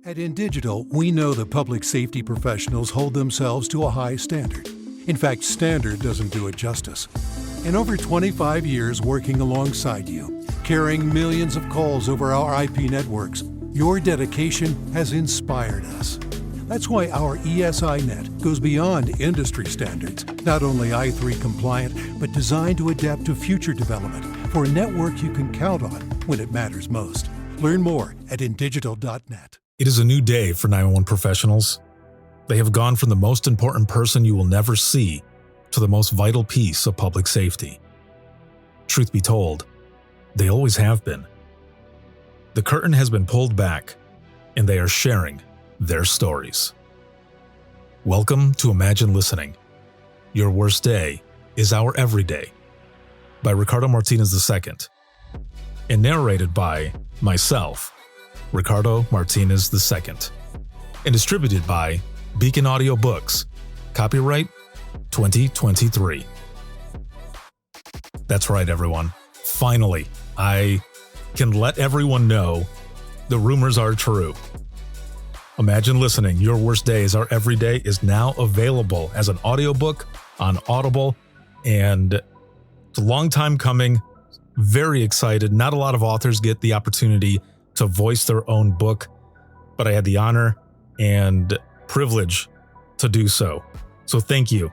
At InDigital, we know that public safety professionals hold themselves to a high standard. In fact, standard doesn't do it justice. In over 25 years working alongside you, carrying millions of calls over our IP networks, your dedication has inspired us. That's why our ESI Net goes beyond industry standards, not only i3 compliant, but designed to adapt to future development for a network you can count on when it matters most. Learn more at indigital.net. It is a new day for 911 professionals. They have gone from the most important person you will never see to the most vital piece of public safety. Truth be told, they always have been. The curtain has been pulled back, and they are sharing their stories. Welcome to Imagine Listening. Your worst day is our everyday, by Ricardo Martinez II, and narrated by myself, Ricardo Martinez II, and distributed by Beacon Audio Books. Copyright 2023. That's right, everyone. Finally, I can let everyone know the rumors are true. Imagine Listening, Your Worst Day is Our Everyday is now available as an audiobook on Audible, and it's a long time coming. Very excited. Not a lot of authors get the opportunity to voice their own book, but I had the honor and privilege to do so. So thank you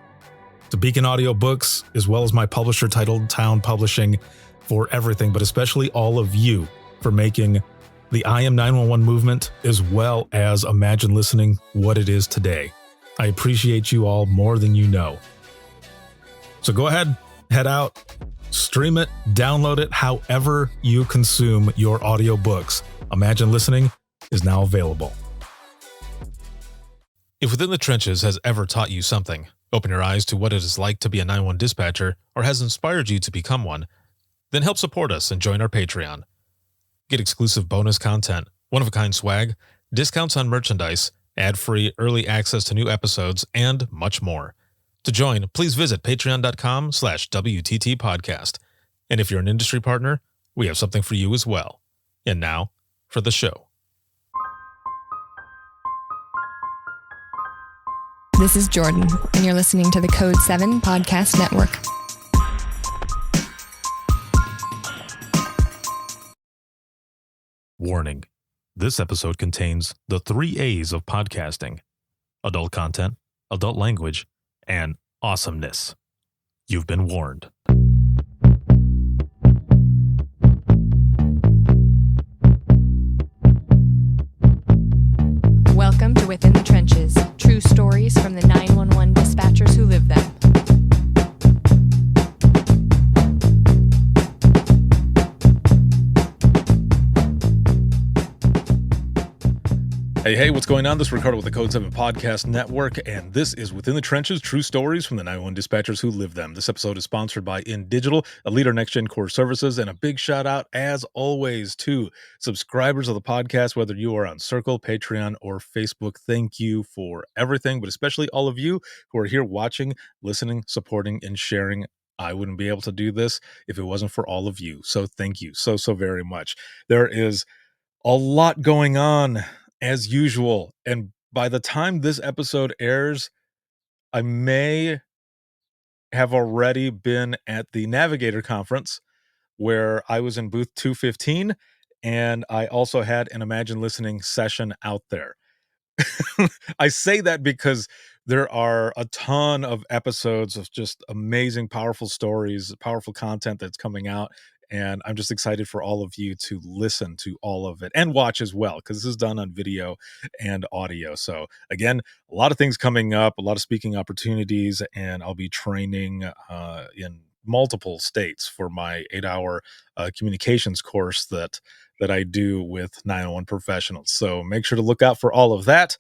to Beacon Audio Books, as well as my publisher, Titled Town Publishing, for everything, but especially all of you for making the I Am 911 movement, as well as Imagine Listening, what it is today. I appreciate you all more than you know. So go ahead, head out, stream it, download it, however you consume your audiobooks. Imagine Listening is now available. If Within the Trenches has ever taught you something, open your eyes to what it is like to be a 911 dispatcher, or has inspired you to become one, then help support us and join our Patreon. Get exclusive bonus content, one-of-a-kind swag, discounts on merchandise, ad-free early access to new episodes, and much more. To join, please visit patreon.com/WTT podcast. And if you're an industry partner, we have something for you as well. And now, for the show. This is Jordan, and you're listening to the Code 7 Podcast Network. Warning. This episode contains the 3 A's of podcasting: adult content, adult language, and awesomeness. You've been warned. Welcome to Within the Trenches, true stories from the 911 dispatchers who live them. Hey, what's going on? This is Ricardo with the Code 7 Podcast Network, and this is Within the Trenches, true stories from the 911 dispatchers who live them. This episode is sponsored by InDigital, a leader in next-gen core services, and a big shout-out, as always, to subscribers of the podcast, whether you are on Circle, Patreon, or Facebook. Thank you for everything, but especially all of you who are here watching, listening, supporting, and sharing. I wouldn't be able to do this if it wasn't for all of you, so thank you so very much. There is a lot going on, as usual, and by the time this episode airs, I may have already been at the Navigator Conference, where I was in booth 215, and I also had an Imagine Listening session out there. I say that because there are a ton of episodes of just amazing, powerful stories, powerful content that's coming out. And I'm just excited for all of you to listen to all of it and watch as well, because this is done on video and audio. So again, a lot of things coming up, a lot of speaking opportunities, and I'll be training in multiple states for my 8-hour communications course that I do with 911 professionals. So make sure to look out for all of that.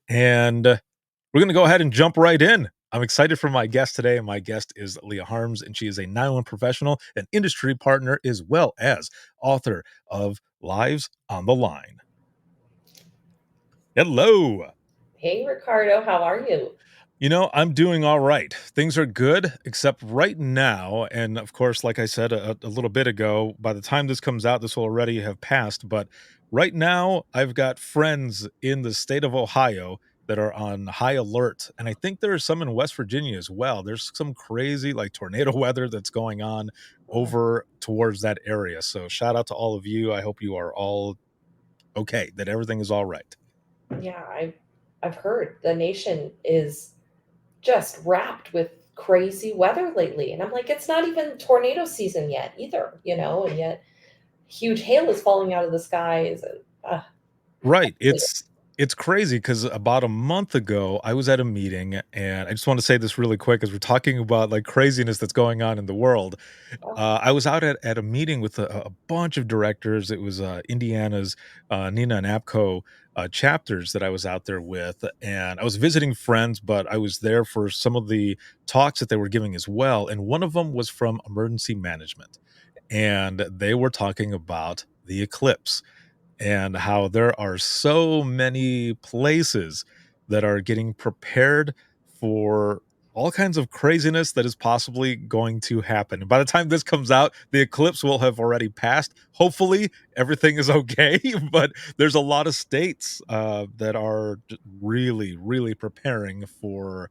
And we're going to go ahead and jump right in. I'm excited for my guest today, and my guest is Leah Harms, and she is a 911 professional, an industry partner, as well as author of Lives on the Line. Hello. Hey, Ricardo, how are you? You know, I'm doing all right. Things are good, except right now, and of course, like I said a little bit ago, by the time this comes out, this will already have passed, but Right now, I've got friends in the state of Ohio that are on high alert, and I think there are some in West Virginia as well. There's some crazy, like, tornado weather that's going on Uh, over towards that area, so shout out to all of you. I hope you are all okay, that everything is alright. yeah, I've heard the nation is just wrapped with crazy weather lately, and I'm like, it's not even tornado season yet either, and yet huge hail is falling out of the sky. Is Right, it's crazy because about a month ago, I was at a meeting, and I just wanna say this really quick as we're talking about, like, craziness that's going on in the world. I was out at a meeting with a bunch of directors. It was, Indiana's, NINA and APCO, chapters that I was out there with, and I was visiting friends, but I was there for some of the talks that they were giving as well, and one of them was from emergency management, and they were talking about the eclipse and how there are so many places that are getting prepared for all kinds of craziness that is possibly going to happen. And by the time this comes out, the eclipse will have already passed. Hopefully, everything is okay. But there's a lot of states that are really, really preparing for.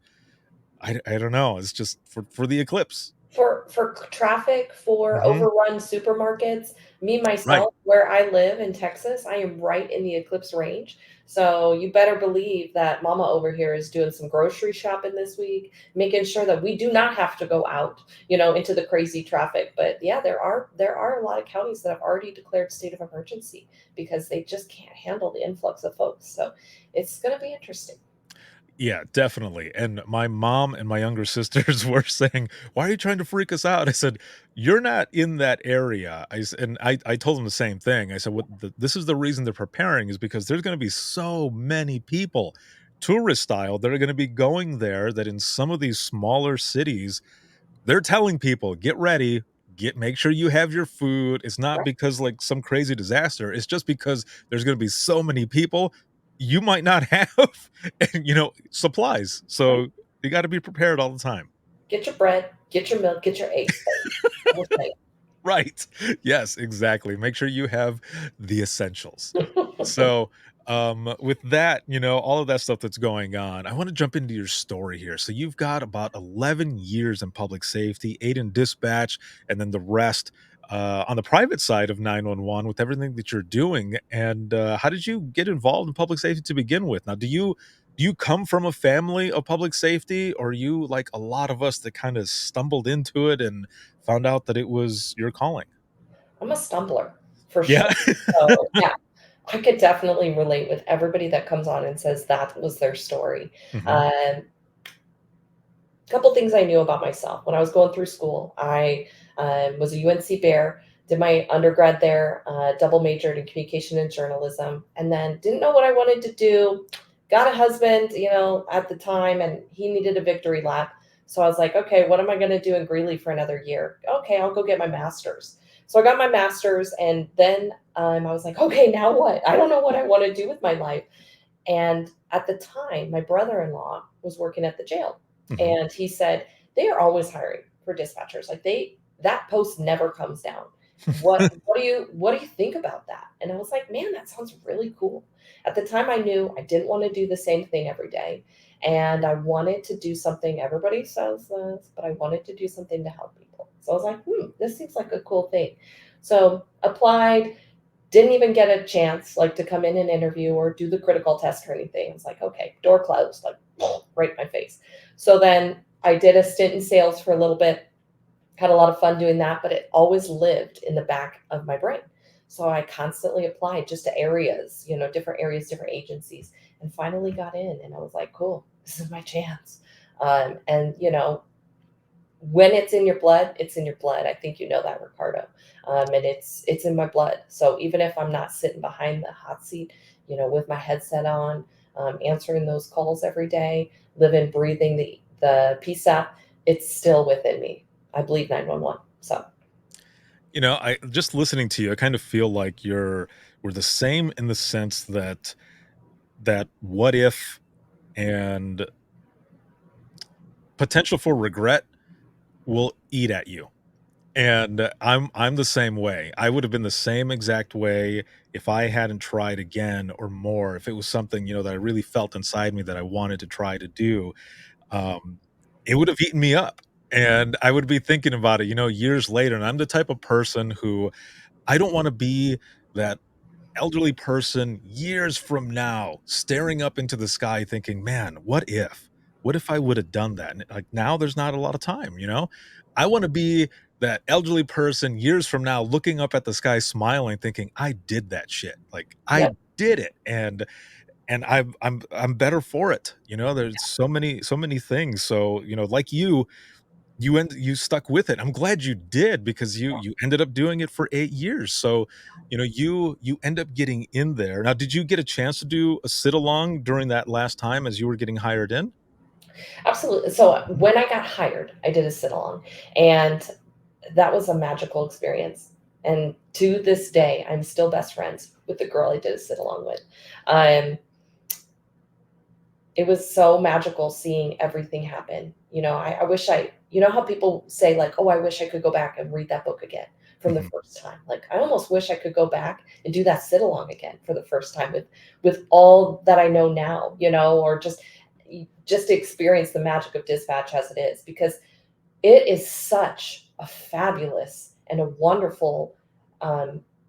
I don't know. It's just for the eclipse. for traffic, for Hmm. overrun supermarkets. Me, Right. myself, where I live in Texas, I am right in the eclipse range. So you better believe that mama over here is doing some grocery shopping this week, making sure that we do not have to go out, into the crazy traffic. But yeah, there are a lot of counties that have already declared state of emergency because they just can't handle the influx of folks. So it's going to be interesting. Yeah, definitely. And my mom and my younger sisters were saying, "Why are you trying to freak us out?" I said, "You're not in that area." I told them the same thing. I said, this is the reason they're preparing is because there's going to be so many people, tourist style, that are going to be going there. That in some of these smaller cities, they're telling people, "Get ready, make sure you have your food." It's not because, like, some crazy disaster, it's just because there's gonna be so many people, you might not have, and, supplies, Right. so you gotta be prepared all the time. Get your bread, get your milk, get your eggs. We'll say. Right. Yes, exactly. Make sure you have the essentials. So, with that, all of that stuff that's going on, I want to jump into your story here. So, you've got about 11 years in public safety, 8 in dispatch, and then the rest on the private side of 911 with everything that you're doing. And how did you get involved in public safety to begin with? Now, do you come from a family of public safety, or are you like a lot of us that kind of stumbled into it and found out that it was your calling? I'm a stumbler for sure. Yeah. So, yeah, I could definitely relate with everybody that comes on and says that was their story. Mhm. Um, Couple things I knew about myself. When I was going through school, I was a UNC Bear, did my undergrad there, double majored in communication and journalism, and then didn't know what I wanted to do. Got a husband, at the time, and he needed a victory lap. So I was like, okay, what am I going to do in Greeley for another year? Okay, I'll go get my master's. So I got my master's, and then I was like, okay, now what? I don't know what I want to do with my life. And at the time, my brother-in-law was working at the jail, Mhm. and he said, "They are always hiring for dispatchers. Like that post never comes down. What do you think about that?" And I was like, "Man, that sounds really cool." At the time, I knew I didn't want to do the same thing every day, and I wanted to do something everybody says this, but I wanted to do something to help people. So I was like, this seems like a cool thing. So applied, didn't even get a chance, like, to come in and interview or do the critical test or anything. It's like, "Okay, door closed," like, right in my face. So then I did a stint in sales for a little bit, had a lot of fun doing that, but it always lived in the back of my brain. So I constantly applied just to areas, different areas, different agencies, and finally got in, and I was like, "Cool, this is my chance." And, when it's in your blood, it's in your blood. I think you know that, Ricardo. And it's in my blood. So even if I'm not sitting behind the hot seat, with my headset on, answering those calls every day, living, breathing the PSAP, it's still within me. I bleed 911. So I just listening to you, I kind of feel like we're the same in the sense that what if and potential for regret will eat at you. And I'm the same way. I would have been the same exact way if I hadn't tried again or more, if it was something, that I really felt inside me that I wanted to try to do, um, it would have eaten me up, and I would be thinking about it, years later, and I'm the type of person who I don't wanna be that elderly person years from now staring up into the sky thinking, "Man, what if? What if I would have done that?" And, like, now there's not a lot of time, you know? I wanna be that elderly person years from now looking up at the sky smiling thinking, "I did that shit." Like, "I Yep, did it," and I'm better for it, There's so many things, so, like you stuck with it. I'm glad you did because you ended up doing it for 8 years. So, you end up getting in there. Now, did you get a chance to do a sit along during that last time as you were getting hired in? absolutely. So when I got hired, I did a sit along, and that was a magical experience. And to this day, I'm still best friends with the girl I did a sit along with. Um, it was so magical seeing everything happen. I wish how people say, like, oh, I wish I could go back and read that book again from the Mhm. first time. Like, I almost wish I could go back and do that sit along again for the first time with all that I know now, or just to experience the magic of dispatch as it is, because it is such a fabulous and a wonderful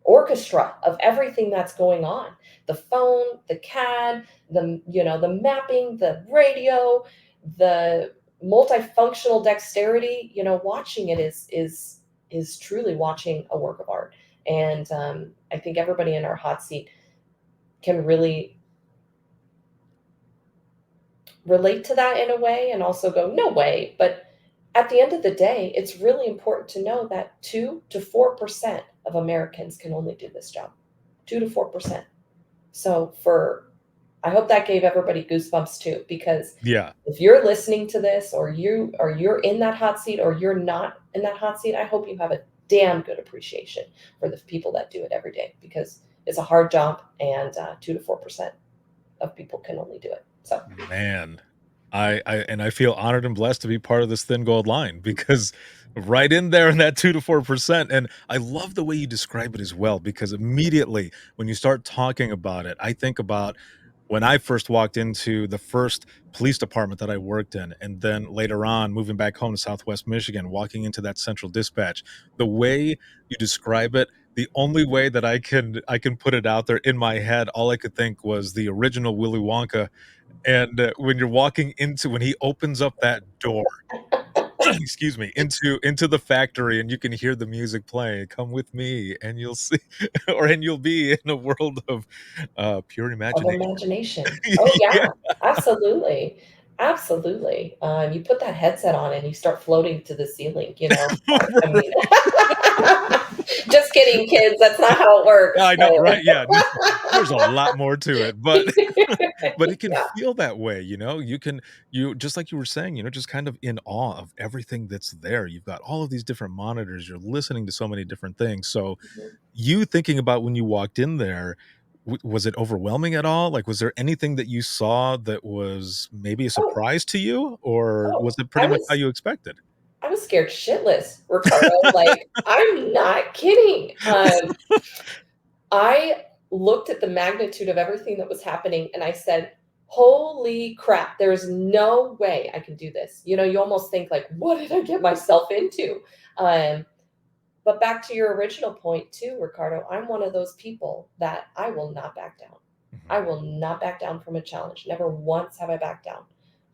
orchestra of everything that's going on. The phone, the CAD, the mapping, the radio, the multifunctional dexterity. Watching it is truly watching a work of art. And I think everybody in our hot seat can really relate to that in a way and also go, no way. But at the end of the day, it's really important to know that 2 to 4% of Americans can only do this job. 2 to 4%. So I hope that gave everybody goosebumps too, because Yeah. if you're listening to this, or you're in that hot seat, or you're not in that hot seat, I hope you have a damn good appreciation for the people that do it every day, because it's a hard job, and 2 to 4% of people can only do it. So Man, I feel honored and blessed to be part of this thin gold line because right in there in that 2 to 4%, and I love the way you describe it as well, because immediately when you start talking about it, I think about when I first walked into the first police department that I worked in, and then later on moving back home to Southwest Michigan, walking into that central dispatch. The way you describe it, the only way that I can put it out there in my head, all I could think was the original Willy Wonka. And, when you're walking into when he opens up that door, excuse me, into the factory and you can hear the music playing, "Come with me and you'll see," and you'll be in a world of, pure of imagination. imagination. Oh, Yeah. yeah, absolutely, absolutely. You put that headset on and you start floating to the ceiling, I mean just kidding, kids, that's not how it works, I know, but right? Yeah, no, there's a lot more to it, but but it can yeah, feel that way, you just like you were saying, just kind of in awe of everything that's there. You've got all of these different monitors, you're listening to so many different things, so mhm. you thinking about when you walked in there, was it overwhelming at all? Like, was there anything that you saw that was maybe a Oh, surprise to you, or oh, was it I pretty much how was you expected? I was scared shitless, Ricardo, like, I'm not kidding. I looked at the magnitude of everything that was happening and I said, "Holy crap, there's no way I can do this." You almost think like, "What did I get myself into?" Um, but back to your original point too, Ricardo, I'm one of those people that I will not back down. I Mhm. will not back down from a challenge. Never once have I backed down.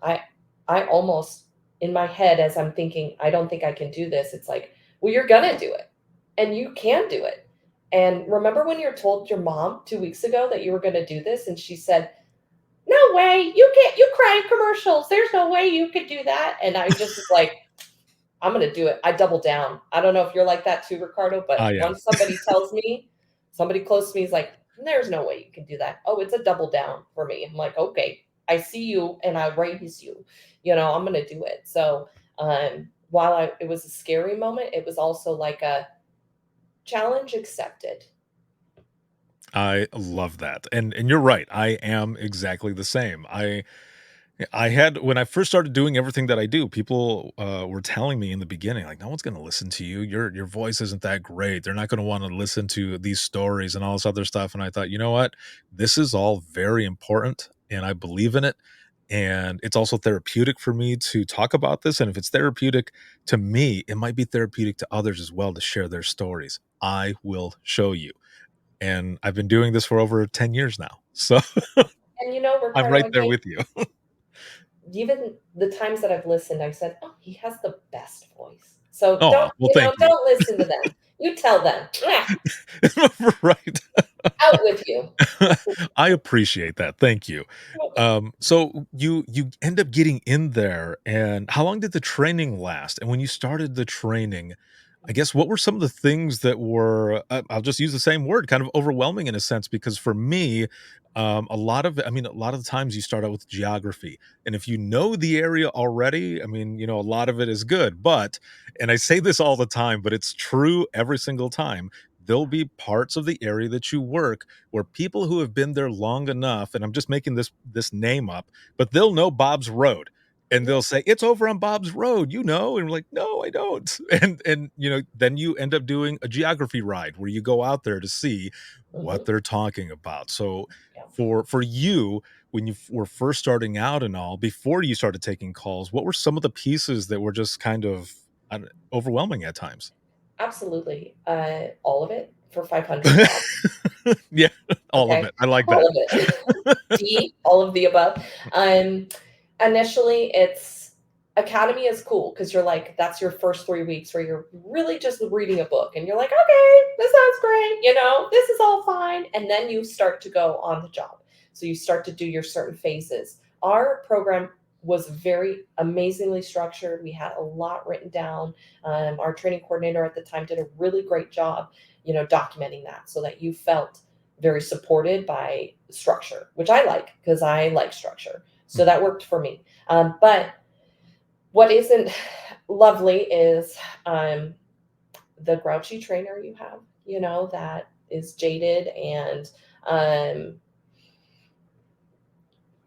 I I almost in my head as I'm thinking, I don't think I can do this. It's like, well, you're gonna do it. And you can do it. And remember when you told your mom 2 weeks ago that you were gonna do this and she said, no way, you cry in commercials. There's no way you could do that. And I just was like, I'm gonna do it. I double down. I don't know if you're like that too, Ricardo, but I am. once somebody tells me, somebody close to me is like, "There's no way you can do that." Oh, it's a double down for me. I'm like, "Okay, I see you and I raise you. I'm gonna do it." So, while it was a scary moment, it was also like a challenge accepted. I love that, and you're right, I am exactly the same. Yeah, I had when I first started doing everything that I do, people, were telling me in the beginning, like, "No one's gonna listen to you. Your voice isn't that great. They're not gonna wanna listen to these stories and all this other stuff," and I thought, "You know what? This is all very important, and I believe in it, and it's also therapeutic for me to talk about this, and if it's therapeutic to me, it might be therapeutic to others as well to share their stories. I will show you." And I've been doing this for over 10 years now, so And, you know, I'm Ricardo, right I there might with you. even the times that I've listened, I said, "Oh, he has the best voice." So Oh, well, thank you. don't listen to them. You tell them, "Mwah, Right. out with you." I appreciate that, thank you. Well, So you end up getting in there, and how long did the training last? And when you started the training, I guess, what were some of the things that were, I'll just use the same word, kind of overwhelming in a sense? Because for me, a lot of I mean, a lot of the times you start out with geography, and if you know the area already, I mean, a lot of it is good, but and I say this all the time, but it's true every single time, there'll be parts of the area that you work where people who have been there long enough, and I'm just making this name up, but they'll know Bob's Road. And yeah, they'll say, "It's over on Bob's Road, you know?" And we're like, "No, I don't." And then you end up doing a geography ride where you go out there to see what mhm, they're talking about. So yeah. for you, when you were first starting out and all, before you started taking calls, what were some of the pieces that were just kind of I don't overwhelming at times? Absolutely, all of it for 500 Bob, Yeah, all of okay? it. I like All that. of it. D, all of the above. Um, Initially, it's academy is cool because 'cause you're like that's your first 3 weeks where you're really just reading a book, and you're like, "Okay, this sounds great," "This is all fine," and then you start to go on the job. So you start to do your certain phases. Our program was very amazingly structured, we had a lot written down. Our training coordinator at the time did a really great job, documenting that so that you felt very supported by structure, which I like because I like structure. So Mhm. that worked for me. But what isn't lovely is the grouchy trainer you have, that is jaded and um,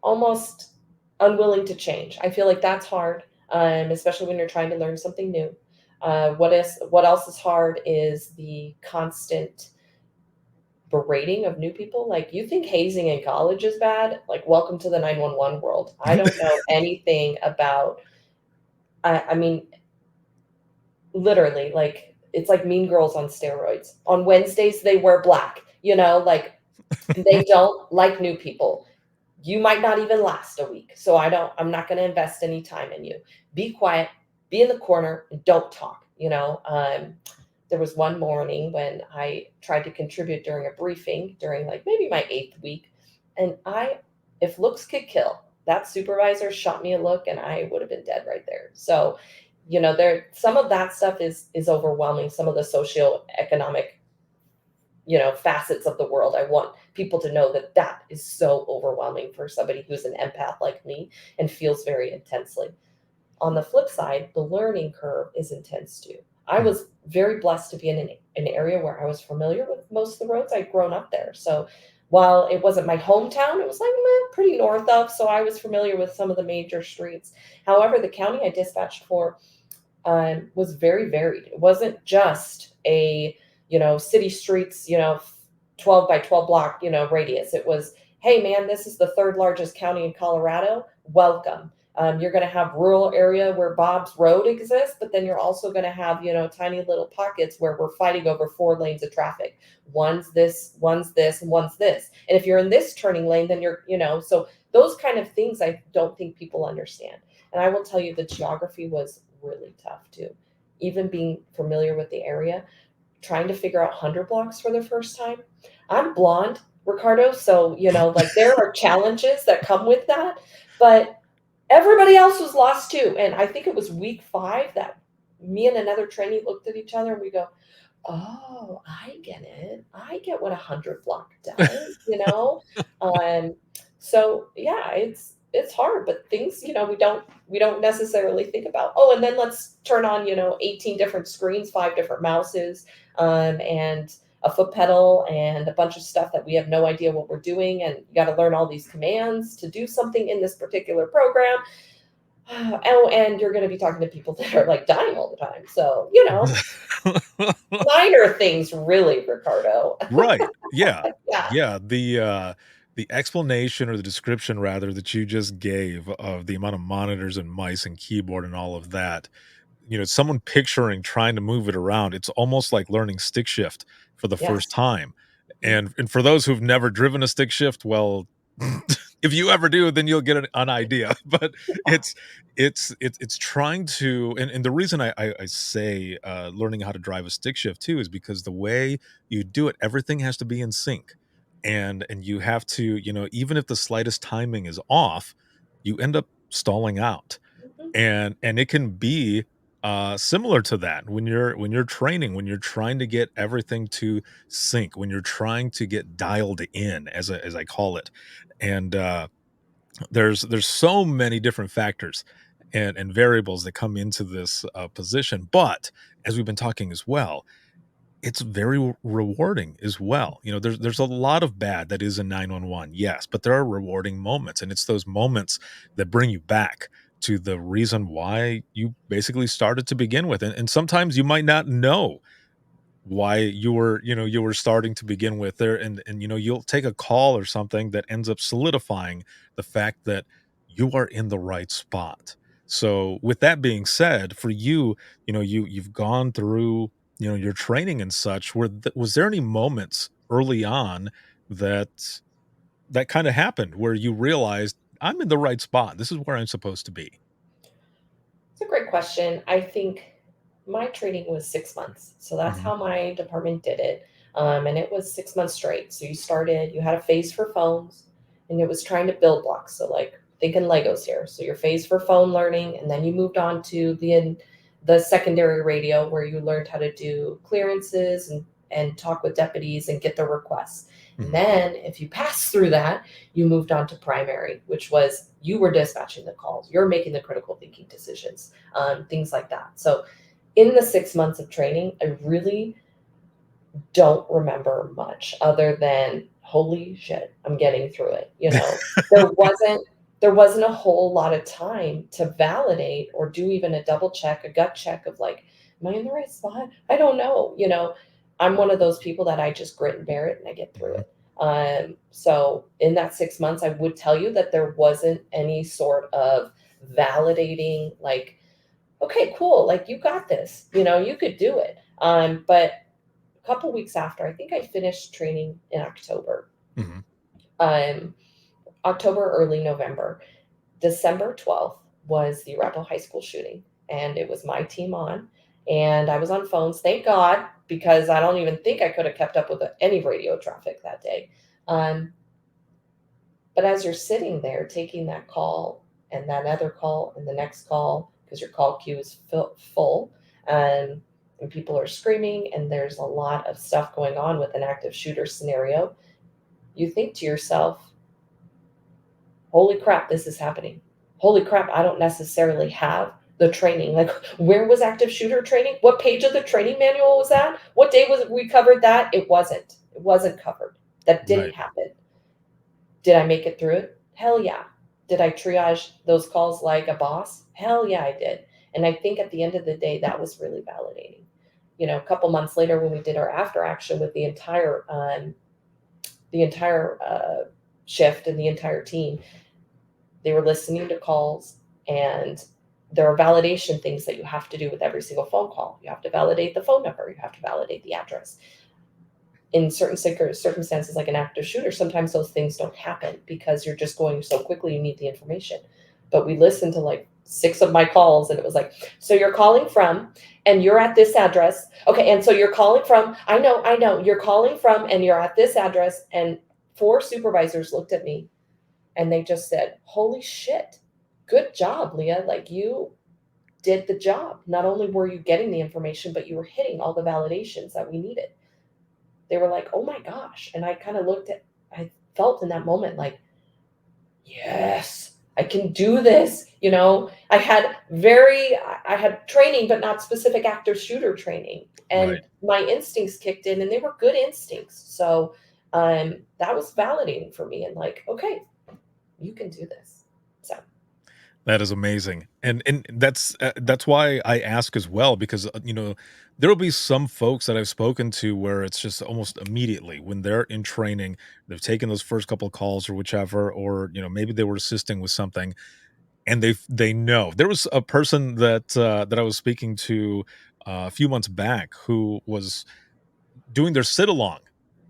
almost unwilling to change. I feel like that's hard, especially when you're trying to learn something new. What else is hard is the constant berating of new people. Like, you think hazing in college is bad? Like, welcome to the 911 world. I don't know anything about. I mean, literally, like it's like Mean Girls on steroids. On Wednesdays, they wear black. Like they don't like new people. You might not even last a week. So I'm not going to invest any time in you. Be quiet, be in the corner, and don't talk. There was one morning when I tried to contribute during a briefing during like maybe my 8th week. And if looks could kill, that supervisor shot me a look and I would have been dead right there. So, there some of that stuff is overwhelming. Some of the socioeconomic, facets of the world. I want people to know that that is so overwhelming for somebody who's an empath like me and feels very intensely. On the flip side, the learning curve is intense too. I Mhm. was very blessed to be in an area where I was familiar with most of the roads. I'd grown up there. So while it wasn't my hometown, it was like pretty north of. So I was familiar with some of the major streets. However, the county I dispatched for was very varied. It wasn't just a, city streets, 12 by 12 block, radius. It was, hey, man, this is the third largest county in Colorado. Welcome. You're going to have rural area where Bob's Road exists, but then you're also going to have, tiny little pockets where we're fighting over 4 lanes of traffic. One's this, and one's this. And if you're in this turning lane, then so those kind of things I don't think people understand. And I will tell you the geography was really tough too. Even being familiar with the area, trying to figure out 100 blocks for the first time. I'm blonde, Ricardo, so like there are challenges that come with that, but everybody else was lost too. And I think it was week 5 that me and another trainee looked at each other and we go, "Oh, I get it. I get what 100 block does." Um, so yeah, it's hard, but things, we don't necessarily think about. Oh, and then let's turn on, 18 different screens, 5 different mouses, and a foot pedal and a bunch of stuff that we have no idea what we're doing. And you got to learn all these commands to do something in this particular program. Oh, and you're going to be talking to people that are like dying all the time. So, minor things, really, Ricardo. Right. Yeah. Yeah. Yeah. The explanation or the description rather that you just gave of the amount of monitors and mice and keyboard and all of that, someone picturing trying to move it around, it's almost like learning stick shift for the first Yes. time. Mhm. And for those who've never driven a stick shift, well, if you ever do, then you'll get an idea. But it's trying to, and the reason I say learning how to drive a stick shift too is because the way you do it, everything has to be in sync, and you have to, even if the slightest timing is off, you end up stalling out, Mhm. and it can be similar to that when you're training, when you're trying to get everything to sync, when you're trying to get dialed in, as I call it. And there's so many different factors and variables that come into this position, but as we've been talking as well, it's very rewarding as well. There's a lot of bad that is in 911, yes, but there are rewarding moments, and it's those moments that bring you back to the reason why you basically started to begin with. And sometimes you might not know why you were starting to begin with there, and you'll take a call or something that ends up solidifying the fact that you are in the right spot. So with that being said, for you, you've gone through your training and such, was there any moments early on that kind of happened where you realized I'm in the right spot, this is where I'm supposed to be? It's a great question. I think my training was 6 months. So that's Hmm. how my department did it. And it was 6 months straight. So you had a phase for phones, and it was trying to build blocks. So, like, thinking Legos here. So, your phase for phone learning, and then you moved on to the secondary radio where you learned how to do clearances and talk with deputies and get their requests. And Hmm. then, if you pass through that, you moved on to primary, which was you were dispatching the calls, you're making the critical thinking decisions, things like that. So, in the 6 months of training, I really don't remember much other than holy shit, I'm getting through it. There wasn't there wasn't a whole lot of time to validate or do even a double check, a gut check of like, am I in the right spot? I don't know. I'm one of those people that I just grit and bear it and I get through Hmm. it. So in that 6 months, I would tell you that there wasn't any sort of validating, like, okay, cool, like you got this, you could do it. But a couple weeks after, I think I finished training in October. Hmm. Um, October, early November. December 12th was the Arapahoe High School shooting, and it was my team on, and I was on phones. Thank God, because I don't even think I could have kept up with any radio traffic that day. Um, but as you're sitting there taking that call and that other call and the next call, because your call queue is full, and people are screaming, and there's a lot of stuff going on with an active shooter scenario, you think to yourself, holy crap, this is happening. Holy crap, I don't necessarily have the training. Like, where was active shooter training? What page of the training manual was that? What day was we covered that? It wasn't. It wasn't covered. That didn't Right. happen. Did I make it through it? Hell yeah. Did I triage those calls like a boss? Hell yeah, I did. And I think at the end of the day, that was really validating. A couple months later, when we did our after action with the entire shift and the entire team, they were listening to calls, and there are validation things that you have to do with every single phone call. You have to validate the phone number. You have to validate the address. In certain circumstances, like an active shooter, sometimes those things don't happen because you're just going so quickly, you need the information. But we listened to like 6 of my calls, and it was like, so you're calling from, and you're at this address. Okay, and so you're calling from, I know, you're calling from, and you're at this address. And 4 supervisors looked at me, and they just said, holy shit, good job, Leah. Like, you did the job. Not only were you getting the information, but you were hitting all the validations that we needed. They were like, "Oh my gosh." And I felt in that moment like, "Yes, I can do this. I had training, but not specific active shooter training, Right. and my instincts kicked in, and they were good instincts. So that was validating for me, and like, okay, you can do this. So That is amazing, and that's why I ask as well because, there will be some folks that I've spoken to where it's just almost immediately when they're in training, they've taken those first couple of calls or whichever, or, maybe they were assisting with something, and they know. There was a person that I was speaking to, a few months back who was doing their sit along,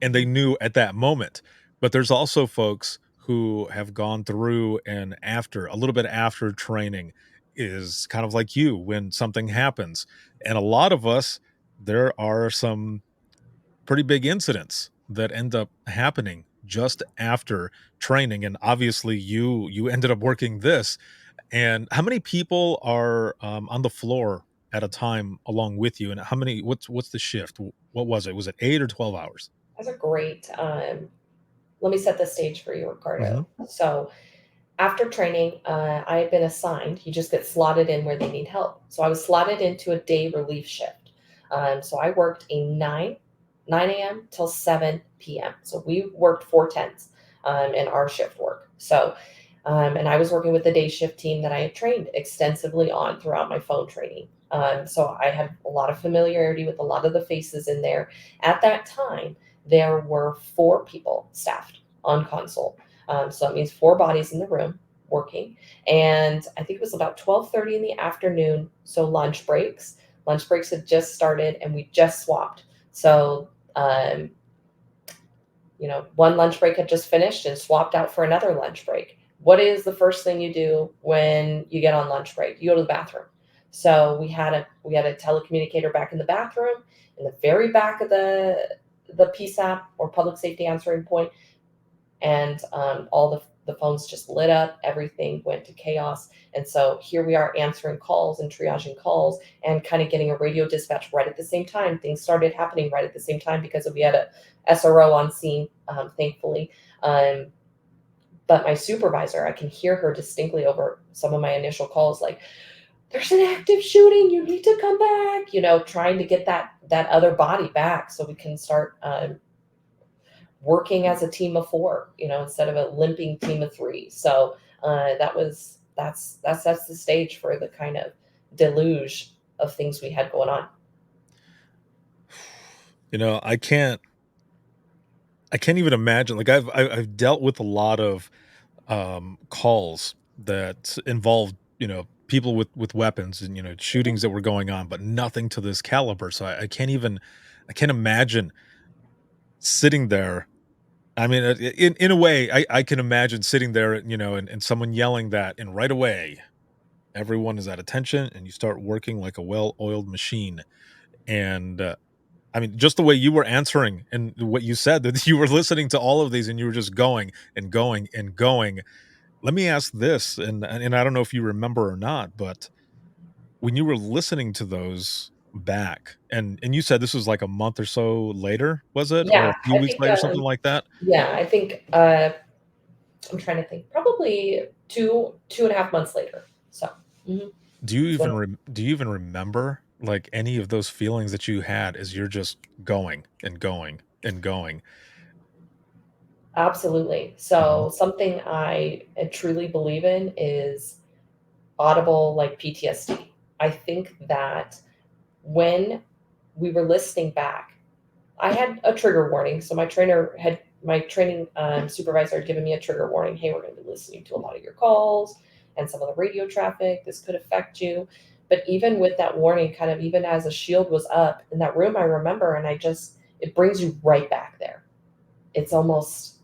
and they knew at that moment. But there's also folks who have gone through and after a little bit after training is kind of like you when something happens. And a lot of us, there are some pretty big incidents that end up happening just after training. And obviously you ended up working this. And how many people are on the floor at a time along with you? And how many? What's the shift? What was it? Was it 8 or 12 hours? that's a great. Let me set the stage for you, Hmm. Ricardo. So after training, I had been assigned. You just get slotted in where they need help. So I was slotted into a day relief shift. So I worked a 9 a.m. till 7 p.m. So we worked 4 10s in our shift work. So, and I was working with the day shift team that I had trained extensively on throughout my phone training. So I had a lot of familiarity with a lot of the faces in there. At that time, there were 4 people staffed on console. So that means 4 bodies in the room working. And I think it was about 12:30 in the afternoon. So lunch breaks. Lunch breaks had just started and we just swapped. So one lunch break had just finished and swapped out for another lunch break. What is the first thing you do when you get on lunch break? You go to the bathroom. So we had a telecommunicator back in the bathroom in the very back of the PSAP or public safety answering point, and all the phones just lit up. Everything went to chaos. And so here we are answering calls and triaging calls and kind of getting a radio dispatch right at the same time. Things started happening right at the same time because we had a SRO on scene, thankfully. Um, but my supervisor, I can hear her distinctly over some of my initial calls, like, "There's an active shooting. You need to come back." Trying to get that other body back so we can start working as a team of 4, instead of a limping team of 3. So that sets the stage for the kind of deluge of things we had going on. I can't even imagine. Like I've dealt with a lot of calls that involved people with weapons and Mhm. shootings that were going on, but nothing to this caliber. So I can't imagine sitting there. I mean, in a way, I can imagine sitting there, and someone yelling that, and right away, everyone is at attention, and you start working like a well-oiled machine. And I mean, just the way you were answering and what you said that you were listening to all of these, and you were just going and going and going. Let me ask this, and I don't know if you remember or not, but when you were listening to those back, and you said this was like a month or so later, was it, or Yeah, a few I weeks think later, something like that? I think I'm trying to think. Probably 2.5 months later. So mhm, is when Do you even remember, like, any of those feelings that you had as you're just going and going and going? absolutely. Mhm. So something I truly believe in is audible like PTSD. I think that when we were listening back, I had a trigger warning. So my training supervisor had given me a trigger warning. Hey, we're going to be listening to a lot of your calls and some of the radio traffic. This could affect you. But even with that warning, kind of even as a shield was up in that room, I remember, and it brings you right back there. It's almost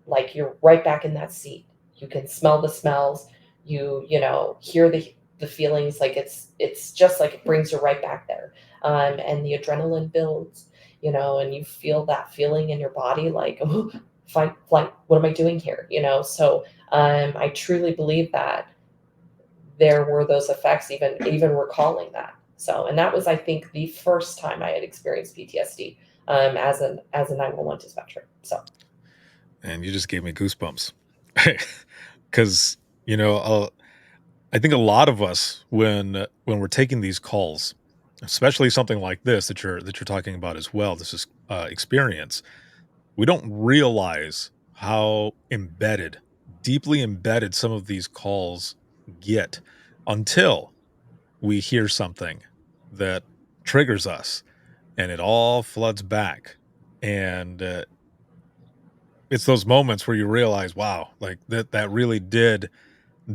like you're right back in that seat. You can smell the smells. Hear the feelings. Like it's just like it brings you right back there. And the adrenaline builds, and you feel that feeling in your body, like, oh, fight, flight. What am I doing here? So I truly believe that there were those effects, even recalling that. So, and that was, I think, the first time I had experienced PTSD as a 911 dispatcher. So. And you just gave me goosebumps. 'Cause, you know, I think a lot of us when we're taking these calls, especially something like this that you're talking about as well, this is experience, we don't realize how embedded, deeply embedded some of these calls get until we hear something that triggers us and it all floods back. And it's those moments where you realize, wow, like that really did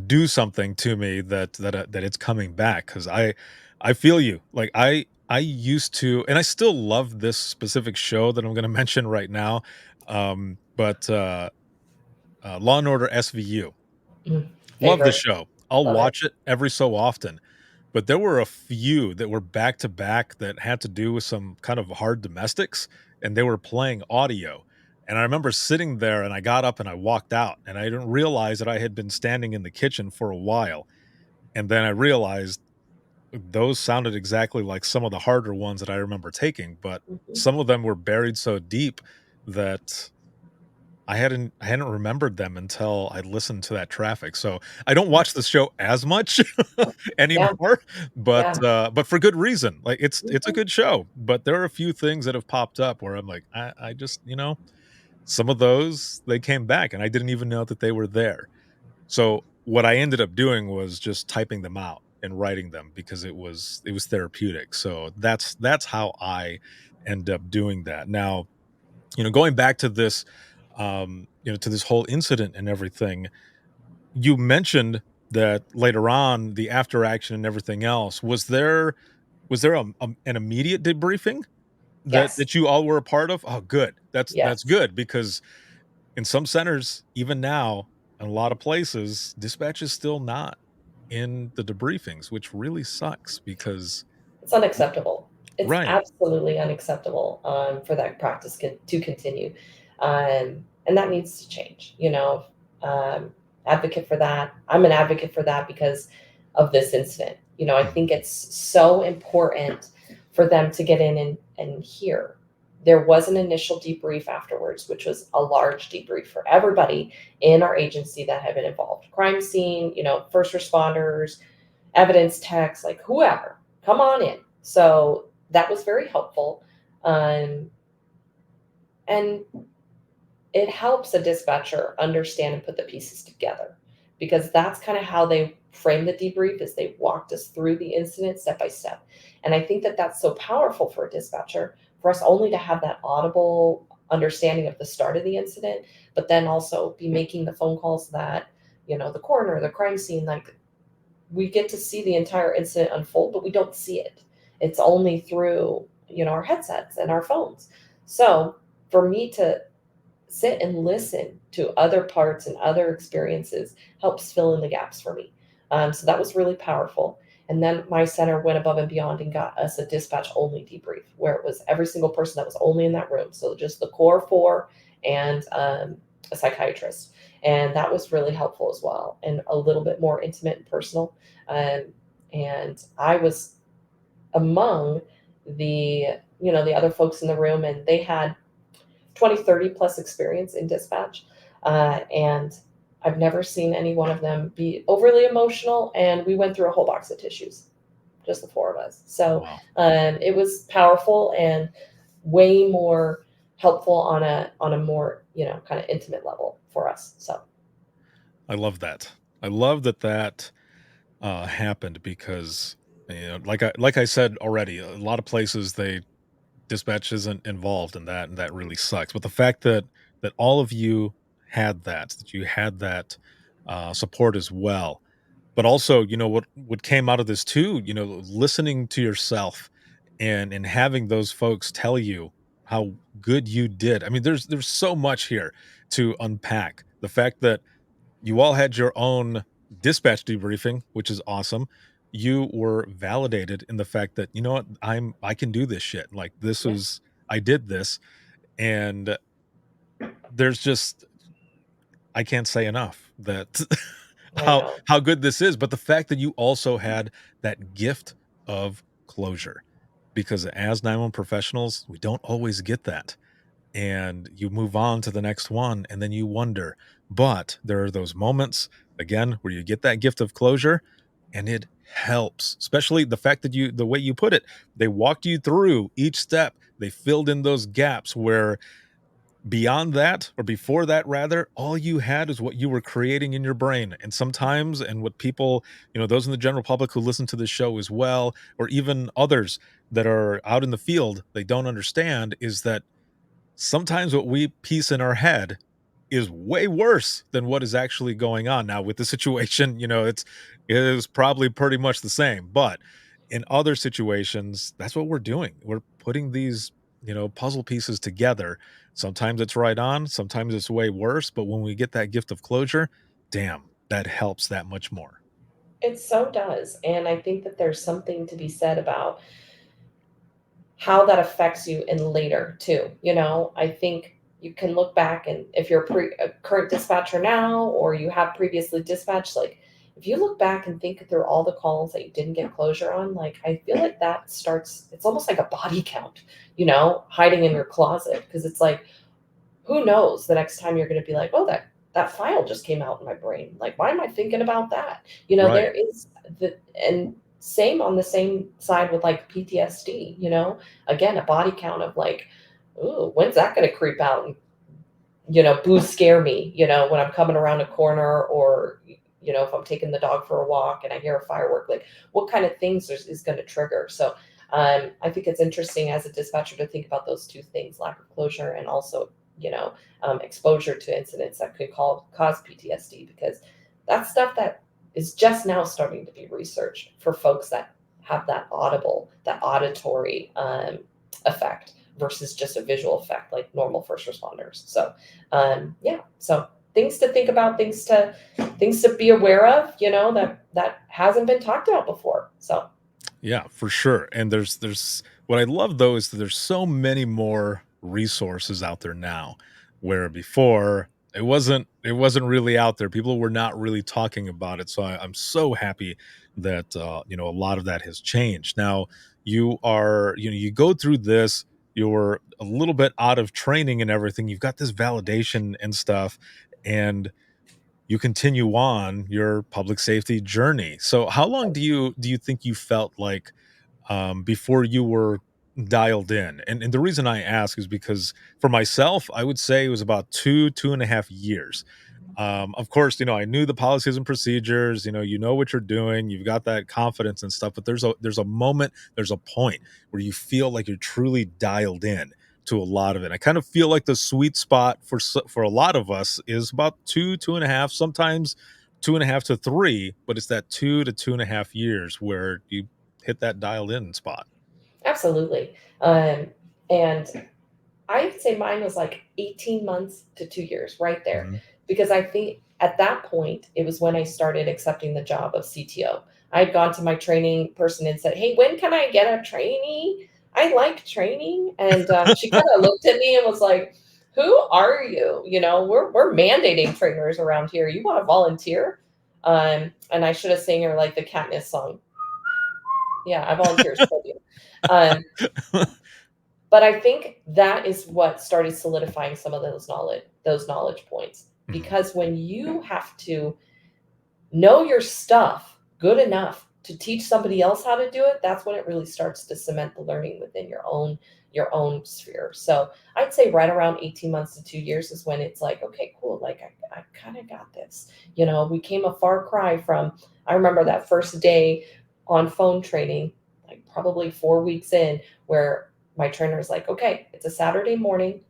do something to me that it's coming back because I feel you. Like I used to, and I still love this specific show that I'm going to mention right now. But Law and Order SVU, Mm, love the favorite. show. I'll Love it. watch it every so often. But there were a few that were back to back that had to do with some kind of hard domestics, and they were playing audio. And I remember sitting there and I got up and I walked out and I didn't realize that I had been standing in the kitchen for a while. And then I realized those sounded exactly like some of the harder ones that I remember taking, but Mhm. some of them were buried so deep that I hadn't remembered them until I listened to that traffic. So I don't watch the show as much Yeah, anymore, yeah. but for good reason. Like it's a Mhm. good show, but there are a few things that have popped up where I'm like, I just, some of those they came back and I didn't even know that they were there. So what I ended up doing was just typing them out and writing them because it was therapeutic. So that's how I end up doing that. Now, going back to this, to this whole incident and everything, you mentioned that later on, the after action and everything else, was there an immediate debriefing that Yes, that you all were a part of? Oh, good. That's yes. good because in some centers, even now, in a lot of places, dispatch is still not in the debriefings, which really sucks because It's unacceptable. It's right. absolutely unacceptable, for that practice to continue, and that needs to change, um, advocate for that. I'm an advocate for that because of this incident. I Mhm. think it's so important for them to get in and hear. There was an initial debrief afterwards, which was a large debrief for everybody in our agency that had been involved. Crime scene, first responders, evidence techs, like whoever, come on in. So that was very helpful. Um, and it helps a dispatcher understand and put the pieces together because that's kind of how they frame the debrief is they walked us through the incident step by step. And I think that that's so powerful for a dispatcher for us only to have that audible understanding of the start of the incident, but then also be making the phone calls that, the coroner, the crime scene, like we get to see the entire incident unfold, but we don't see it. It's only through, our headsets and our phones. So for me to sit and listen to other parts and other experiences helps fill in the gaps for me. So that was really powerful. And then my center went above and beyond and got us a dispatch only debrief where it was every single person that was only in that room. So just the core four and a psychiatrist. And that was really helpful as well and a little bit more intimate and personal. Um, and I was among the other folks in the room and they had 20, 30 plus experience in dispatch. And I've never seen any one of them be overly emotional. And we went through a whole box of tissues, just the four of us. So Wow. it was powerful and way more helpful on a more kind of intimate level for us. So I love that. I love that happened because like I said already, a lot of places they dispatch isn't involved in that, and that really sucks. But the fact that all of you that you had that support as well, but also what came out of this too, listening to yourself and having those folks tell you how good you did. I mean, there's so much here to unpack. The fact that you all had your own dispatch debriefing, which is awesome. You were validated in the fact that, you know what, I can do this shit. Like this yeah, was I did this. And there's just I can't say enough that I how know. how good this is. But the fact that you also had that gift of closure. Because as 911 professionals, we don't always get that. And you move on to the next one and then you wonder. But there are those moments again where you get that gift of closure, and it helps. Especially the fact that the way you put it, they walked you through each step. They filled in those gaps where beyond that, or before that rather, all you had is what you were creating in your brain. And sometimes, and what people, those in the general public who listen to this show as well, or even others that are out in the field, they don't understand is that sometimes what we piece in our head is way worse than what is actually going on. Now, with the situation, it is probably pretty much the same, but in other situations, that's what we're doing. We're putting these, puzzle pieces together. Sometimes it's right on, sometimes it's way worse, but when we get that gift of closure, damn, that helps that much more. It so does, and I think that there's something to be said about how that affects you in later too. I think you can look back, and if you're a current dispatcher now or you have previously dispatched, like if you look back and think through all the calls that you didn't get closure on, like I feel like that starts, it's almost like a body count, hiding in your closet, because it's like, who knows the next time you're going to be like, oh, that file just came out in my brain. Like, why am I thinking about that? There Right. is and same on the same side with like PTSD, again, a body count of like, ooh, when's that going to creep out and, boo scare me, when I'm coming around a corner, or, if I'm taking the dog for a walk and I hear a firework, like what kind of things is going to trigger. So I think it's interesting as a dispatcher to think about those two things: lack of closure, and also, exposure to incidents that could cause PTSD, because that's stuff that is just now starting to be researched for folks that have that auditory effect versus just a visual effect like normal first responders. So, yeah, so things to think about, things to be aware of, that hasn't been talked about before. So, Yeah, for sure. And there's what I love though is that there's so many more resources out there now, where before it wasn't really out there. People were not really talking about it. So I'm so happy that a lot of that has changed. Now you go through this, you're a little bit out of training and everything. You've got this validation and stuff, and you continue on your public safety journey. So how long do you think you felt like before you were dialed in? And the reason I ask is because for myself, I would say it was about 2.5 years. Of course, I knew the policies and procedures, you know what you're doing, you've got that confidence and stuff, but there's a moment, there's a point where you feel like you're truly dialed in to a lot of it. I kind of feel like the sweet spot for a lot of us is about 2.5, sometimes 2.5 to 3, but it's that 2 to 2.5 years where you hit that dialed in spot. absolutely. And I'd say mine was like 18 months to 2 years, right there. Mhm. Because I think at that point, it was when I started accepting the job of CTO. I'd gone to my training person and said, hey, when can I get a trainee? I like training. And she kind of looked at me and was like, who are you? We're mandating trainers around here. You want to volunteer? And I should have sang her like the Katniss song. Yeah, I volunteer for you. Um, but I think that is what started solidifying some of those knowledge points. Mhm. Because when you have to know your stuff good enough to teach somebody else how to do it, that's when it really starts to cement the learning within your own sphere. So I'd say right around 18 months to 2 years is when it's like, okay, cool, like I kind of got this. We came a far cry from, I remember that first day on phone training, like probably 4 weeks in, where my trainer was like, okay, it's a Saturday morning,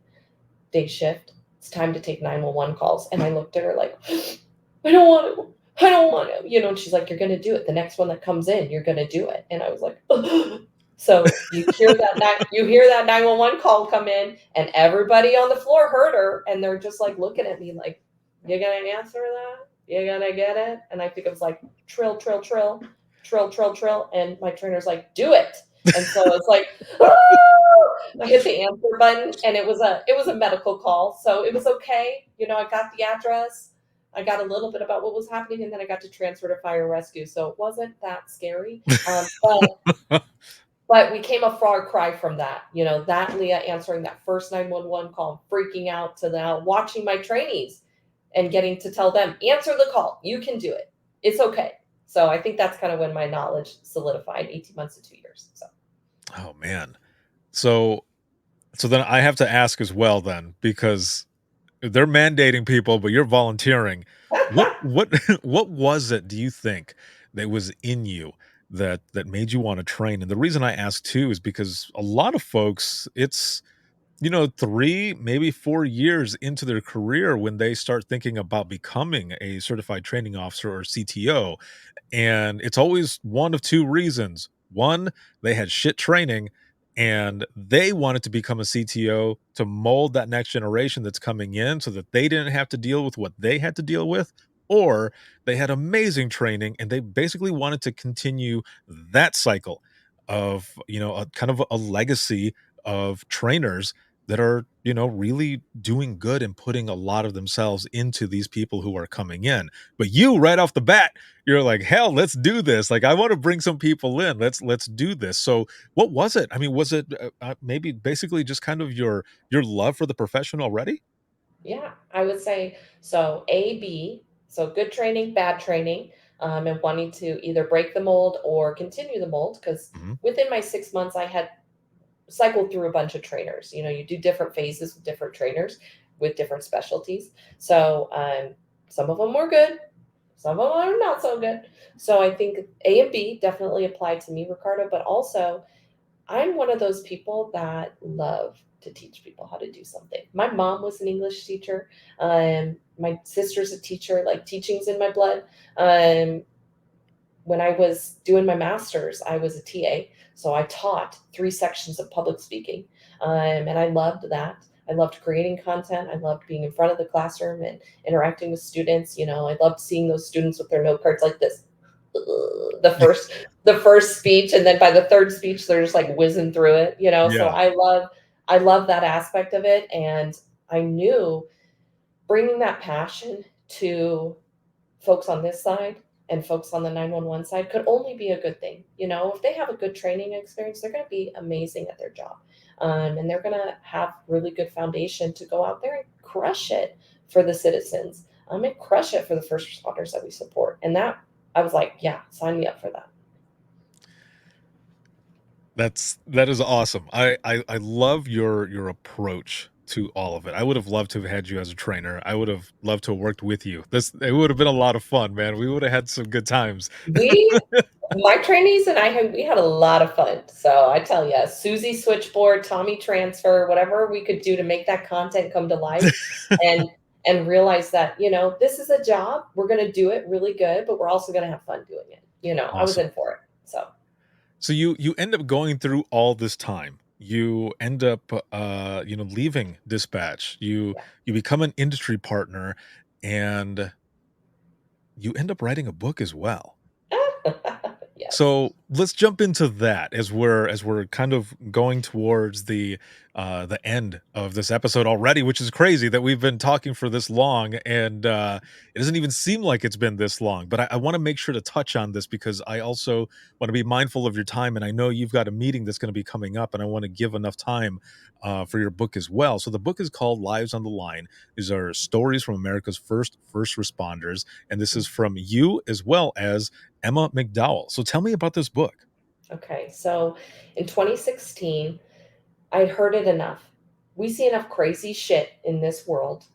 day shift. It's time to take 911 calls. And I looked at her like, I don't want to. I don't want to. And she's like, you're going to do it. The next one that comes in, you're going to do it. And I was like, so you hear that 911 call come in, and everybody on the floor heard her, and they're just like looking at me like, you going to answer that? You going to get it? And I think it was like, trill, trill, trill, trill, trill, trill. And my trainer's like, do it. And so it's like, I hit the answer button, and it was a medical call, so it was okay. I got the address, I got a little bit about what was happening, and then I got to transfer to fire rescue, so it wasn't that scary. But we came a far cry from that. That Leah answering that first 911 call, freaking out, to now watching my trainees and getting to tell them, answer the call. You can do it. It's okay. So I think that's kind of when my knowledge solidified, 18 months to 2 years. So Oh man. So so then I have to ask as well then, because they're mandating people, but you're volunteering. What what was it, do you think, that was in you that made you wanna train? And the reason I ask too is because a lot of folks, it's, 3, maybe 4 years into their career when they start thinking about becoming a certified training officer or CTO, and it's always one of 2 reasons. One, they had shit training and they wanted to become a CTO to mold that next generation that's coming in so that they didn't have to deal with what they had to deal with, or they had amazing training and they basically wanted to continue that cycle of, a kind of a legacy of trainers that are, really doing good and putting a lot of themselves into these people who are coming in. But you right off the bat, you're like, "Hell, let's do this. Like, I wanna bring some people in. Let's do this." So, what was it? I mean, was it, maybe basically just kind of your love for the profession already? yeah, I would say so. A, B, so good training, bad training, and wanting to either break the mold or continue the mold. Because Mhm. within my 6 months, I had cycled through a bunch of trainers. You do different phases with different trainers with different specialties. So some of them were good, some of them are not so good. So I think A and B definitely applied to me, Ricardo. But also, I'm one of those people that love to teach people how to do something. My mom was an English teacher. My sister's a teacher. Like teaching's in my blood. Um, when I was doing my master's, I was a TA. So I taught 3 sections of public speaking. And I loved that. I loved creating content. I loved being in front of the classroom and interacting with students. I loved seeing those students with their note cards like this. The first speech, and then by the third speech, they're just like whizzing through it. So Yeah. I love that aspect of it. And I knew bringing that passion to folks on this side and folks on the 911 side could only be a good thing. If they have a good training experience, they're going to be amazing at their job. And they're going to have really good foundation to go out there and crush it for the citizens, and crush it for the first responders that we support. And that, I was like, yeah, sign me up for that. That is awesome. I love your approach to all of it. I would have loved to have had you as a trainer. I would have loved to have worked with you. This it would have been a lot of fun, man. We would have had some good times. We My trainees and we had a lot of fun. So I tell you, Susie Switchboard, Tommy Transfer, whatever we could do to make that content come to life, and and realize that, this is a job. We're gonna do it really good, but we're also gonna have fun doing it. I was Awesome. in for it. So So you end up going through all this time. You end up leaving dispatch. You yeah. you become an industry partner and you end up writing a book as well. Yes. So let's jump into that as we're kind of going towards the end of this episode already, which is crazy that we've been talking for this long, and it doesn't even seem like it's been this long. But I want to make sure to touch on this because I also want to be mindful of your time, and I know you've got a meeting that's going to be coming up, and I want to give enough time for your book as well. So the book is called Lives on the Line. These are stories from America's first responders, and this is from you as well as Emma McDowell. So tell me about this book. Okay. So in 2016, I'd heard it enough. We see enough crazy shit in this world.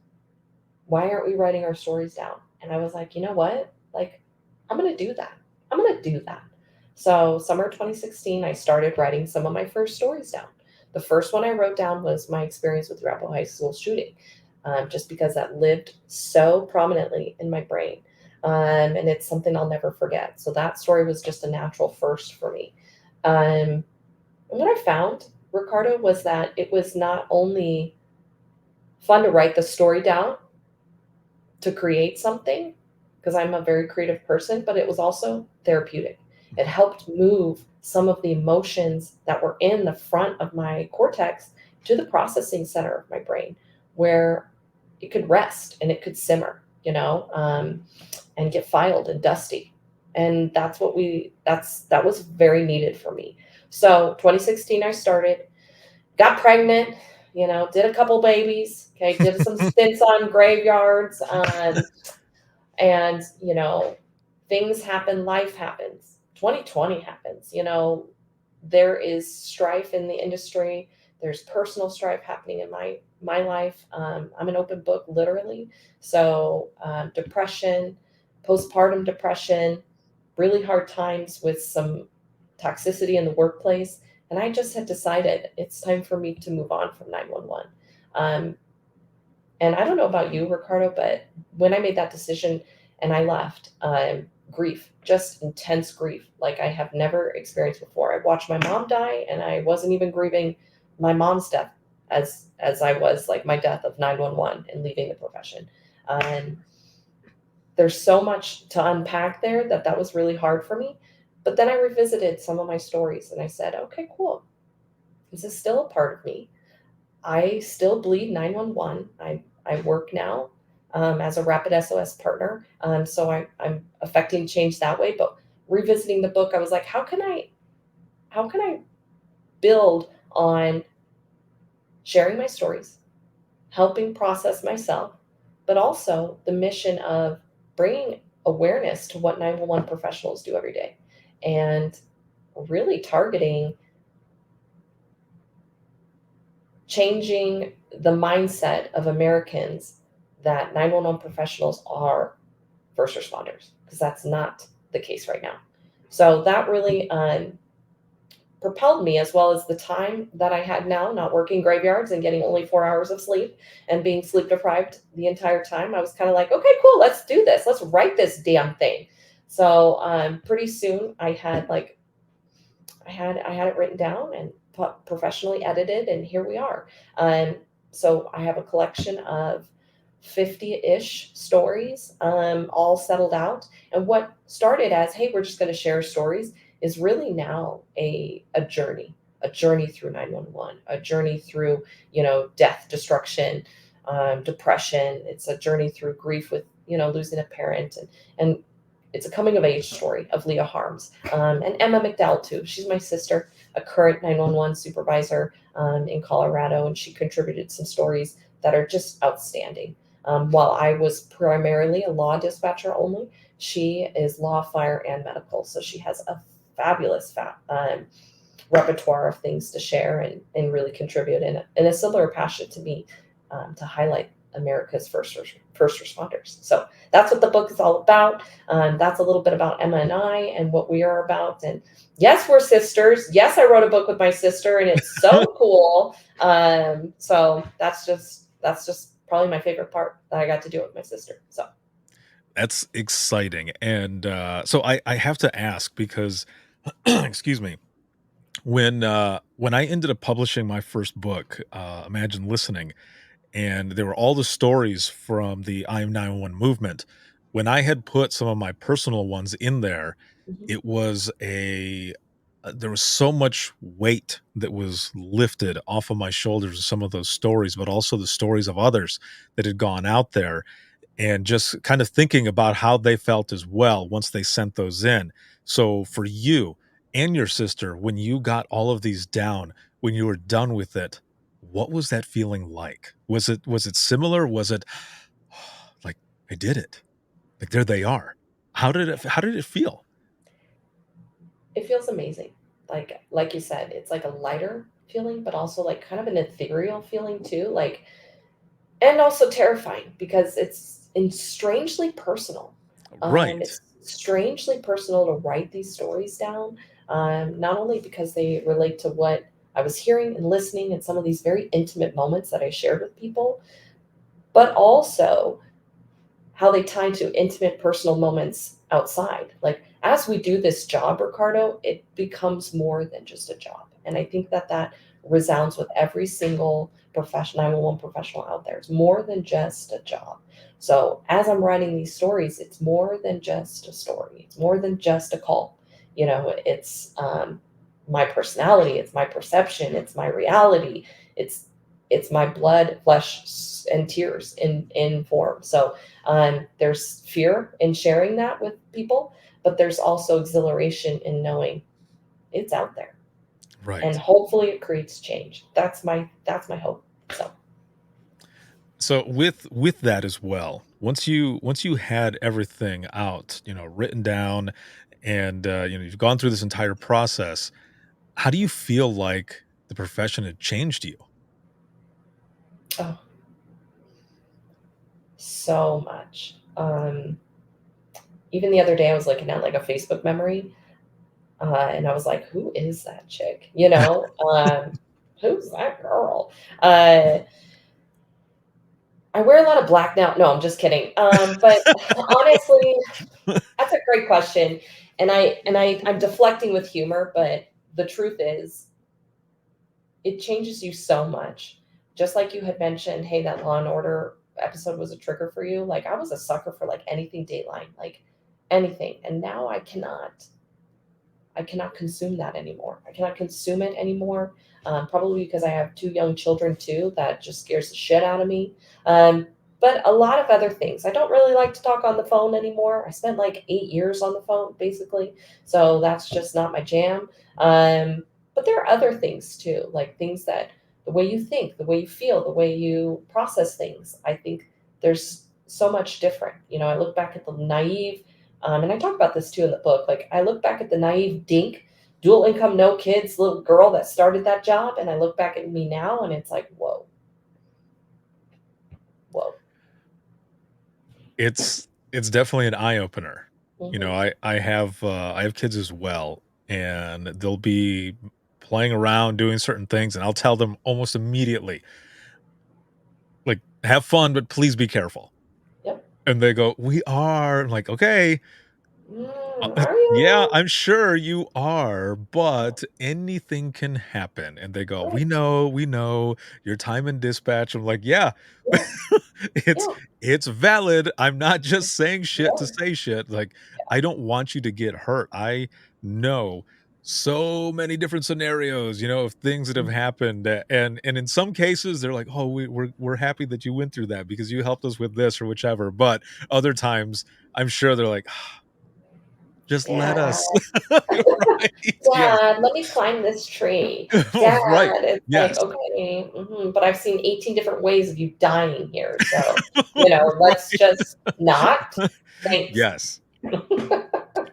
Why aren't we writing our stories down? And I was like, you know what? Like, I'm going to do that. I'm going to do that. So, summer 2016, I started writing some of my first stories down. The first one I wrote down was my experience with the Arapahoe High School shooting, just because that lived so prominently in my brain. And it's something I'll never forget. So, that story was just a natural first for me. And what I found, Ricardo, was that it was not only fun to write the story down, to create something, because I'm a very creative person, but it was also therapeutic. It Mhm. helped move some of the emotions that were in the front of my cortex to the processing center of my brain, where it could rest and it could simmer, and get filed and dusty. And that was very needed for me. So 2016, I started, got pregnant, did a couple babies, okay, did some stints on graveyards, and things happen, life happens, 2020 happens, there is strife in the industry. There's personal strife happening in my life. I'm an open book, literally. So depression, postpartum depression, really hard times with some toxicity in the workplace. And I just had decided it's time for me to move on from 911. Um, and I don't know about you, Ricardo, but when I made that decision and I left, grief, just intense grief, like I have never experienced before. I watched my mom die, and I wasn't even grieving my mom's death as I was like my death of 911 and leaving the profession. And there's so much to unpack there that was really hard for me. But then I revisited some of my stories and I said, okay, cool. This is still a part of me. I still bleed 911. I work now as a rapid SOS partner. So I'm affecting change that way. But revisiting the book, I was like, how can I build on sharing my stories, helping process myself, but also the mission of bringing awareness to what 911 professionals do every day, and really targeting changing the mindset of Americans that 911 professionals are first responders, because that's not the case right now. So that really propelled me, as well as the time that I had now, not working graveyards and getting only 4 hours of sleep and being sleep deprived the entire time. I was kind of like, okay, cool, let's do this. Let's write this damn thing. So pretty soon I had it written down and professionally edited, and here we are. So I have a collection of 50-ish stories, all settled out. And what started as, hey, we're just going to share stories, is really now a journey through 911, a journey through, death, destruction, depression. It's a journey through grief with, losing a parent, and it's a coming of age story of Leah Harms, and Emma McDowell too. She's my sister, a current 911 supervisor in Colorado, and she contributed some stories that are just outstanding. While I was primarily a law dispatcher only, she is law, fire, and medical, so she has a fabulous repertoire of things to share and really contribute in a similar passion to me, to highlight America's first responders. So that's what the book is all about. That's a little bit about Emma and I and what we are about. And yes, we're sisters. Yes, I wrote a book with my sister, and it's so cool. So that's just probably my favorite part that I got to do with my sister. So That's exciting. And so I have to ask because, excuse me, when I ended up publishing my first book, Imagine Listening, and there were all the stories from the I Am 911 movement. When I had put some of my personal ones in there, mhm. it was there was so much weight that was lifted off of my shoulders of some of those stories, but also the stories of others that had gone out there, and just kind of thinking about how they felt as well once they sent those in. So for you and your sister, when you got all of these down, when you were done with it, what was that feeling like? Was it similar? Was it like, I did it? Like, there they are. How did it feel? It feels amazing. Like you said, it's like a lighter feeling, but also like kind of an ethereal feeling too. And also terrifying because it's strangely personal. Right. It's strangely personal to write these stories down, not only because they relate to what I was hearing and listening and some of these very intimate moments that I shared with people, but also how they tie to intimate personal moments outside. Like as we do this job, Ricardo, it becomes more than just a job. And I think that resounds with every single professional 911 professional out there. It's more than just a job. So as I'm writing these stories, it's more than just a story. It's more than just a call. It's my personality, it's my perception, it's my reality, it's it's my blood, flesh, and tears in form. So there's fear in sharing that with people, but there's also exhilaration in knowing it's out there, and Right. hopefully it creates change. That's my hope. So So with that as well, once you had everything out, written down, and you've gone through this entire process, how do you feel like the profession had changed you? Oh, so much. Even the other day, I was looking at like a Facebook memory, and I was like, "Who is that chick?" Who's that girl? Uh, I wear a lot of black now. No, I'm just kidding. But honestly, that's a great question, I'm deflecting with humor, but the truth is, it changes you so much. Just like you had mentioned, hey, that Law and Order episode was a trigger for you. Like I was a sucker for like anything Dateline, like anything, and now I cannot consume that anymore. I cannot consume it anymore. Probably because I have two young children too. That just scares the shit out of me. Um, but a lot of other things. I don't really like to talk on the phone anymore. I spent like 8 years on the phone, basically. So that's just not my jam. But there are other things too, like things that the way you think, the way you feel, the way you process things. I think there's so much different. I look back at the naive, and I talk about this too in the book. Like I look back at the naive dink, dual income, no kids, little girl that started that job, and I look back at me now, and it's like, whoa, whoa. It's definitely an eye opener. Hmm. I have kids as well, and they'll be playing around doing certain things, and I'll tell them almost immediately, like, "Have fun, but please be careful." Yep. And they go, "We are." I'm like, "Okay, Are yeah, you? I'm sure you are, but anything can happen." And they go, Right. we know, your time in dispatch." I'm like, "Yeah, Yeah. it's Yeah. it's valid. I'm not just saying shit to Yeah. say shit. Like, I don't want you to get hurt. I know so many different scenarios, of things that have happened, and in some cases they're like, "Oh, we're happy that you went through that because you helped us with this or whichever." But other times, I'm sure they're like, just let Dad, us. Right? Yeah. Dad, let me climb this tree. Dad, Right. it's like, Yes. okay, but I've seen 18 different ways of you dying here. So, let's Right. just not. Thanks. Yes.